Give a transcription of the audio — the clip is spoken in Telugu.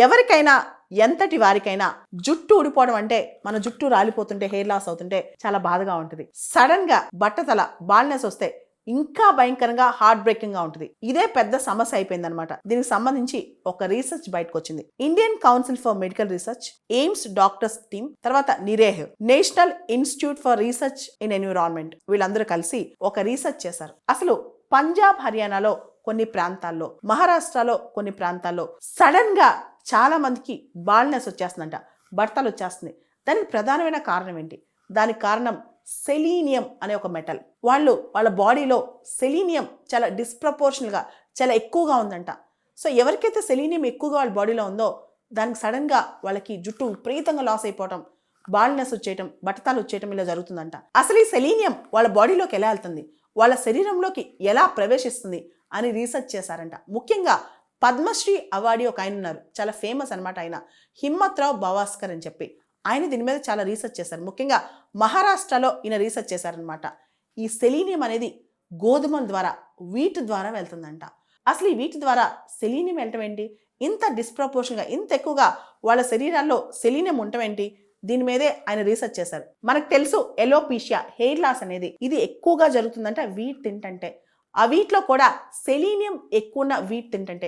ఎవరికైనా ఎంతటి వారికైనా జుట్టు ఊడిపోవడం అంటే మన జుట్టు రాలిపోతుంటే హెయిర్ లాస్ అవుతుంటే చాలా బాధగా ఉంటుంది. సడన్ గా బట్టతల బాల్నెస్ వస్తే ఇంకా భయంకరంగా హార్ట్ బ్రేకింగ్ గా ఉంటుంది. ఇదే పెద్ద సమస్య అయిపోయింది అనమాట. దీనికి సంబంధించి ఒక రీసెర్చ్ బయటకు వచ్చింది. Indian council for medical research, AIIMS doctors team, తర్వాత NIREH, national institute for research in environment, వీళ్ళందరూ కలిసి ఒక రీసెర్చ్ చేశారు. అసలు పంజాబ్ హర్యానాలో కొన్ని ప్రాంతాల్లో, మహారాష్ట్రలో కొన్ని ప్రాంతాల్లో సడన్ గా చాలా మందికి బాల్నెస్ వచ్చేస్తుందంట, బట్టలు వచ్చేస్తుంది. దానికి ప్రధానమైన కారణం ఏంటి? దానికి కారణం సెలీనియం అనే ఒక మెటల్. వాళ్ళ బాడీలో సెలీనియం చాలా డిస్ప్రపోర్షనల్గా చాలా ఎక్కువగా ఉందంట. సో ఎవరికైతే సెలీనియం ఎక్కువగా వాళ్ళ బాడీలో ఉందో దానికి సడన్గా వాళ్ళకి జుట్టు విపరీతంగా లాస్ అయిపోవటం, బాల్నెస్ వచ్చేయటం, బట్టతాలు వచ్చేయటం ఇలా జరుగుతుందంట. అసలు ఈ సెలీనియం వాళ్ళ బాడీలోకి ఎలా వెళ్తుంది, వాళ్ళ శరీరంలోకి ఎలా ప్రవేశిస్తుంది అని రీసెర్చ్ చేశారంట. ముఖ్యంగా పద్మశ్రీ అవార్డు ఒక ఆయన ఉన్నారు, చాలా ఫేమస్ అనమాట. ఆయన హిమ్మత్రావు బవాస్కర్ అని చెప్పి ఆయన దీని మీద చాలా రీసెర్చ్ చేశారు. ముఖ్యంగా మహారాష్ట్రలో ఈయన రీసెర్చ్ చేశారనమాట. ఈ సెలీనియం అనేది గోధుమల ద్వారా, వీటి ద్వారా వెళ్తుందంట. అసలు ఈ వీటి ద్వారా సెలీనియం వెళ్ళటం ఏంటి? ఇంత డిస్ప్రపోర్షన్గా, ఇంత ఎక్కువగా వాళ్ళ శరీరాల్లో సెలీనియం ఉండటం ఏంటి? దీని మీదే ఆయన రీసెర్చ్ చేశారు. మనకు తెలుసు ఎలోపీషియా, హెయిర్ లాస్ అనేది ఇది ఎక్కువగా జరుగుతుందంటే వీట్ తింటంటే. ఆ వీటిలో కూడా సెలీనియం ఎక్కువ ఉన్న వీట్ తింటంటే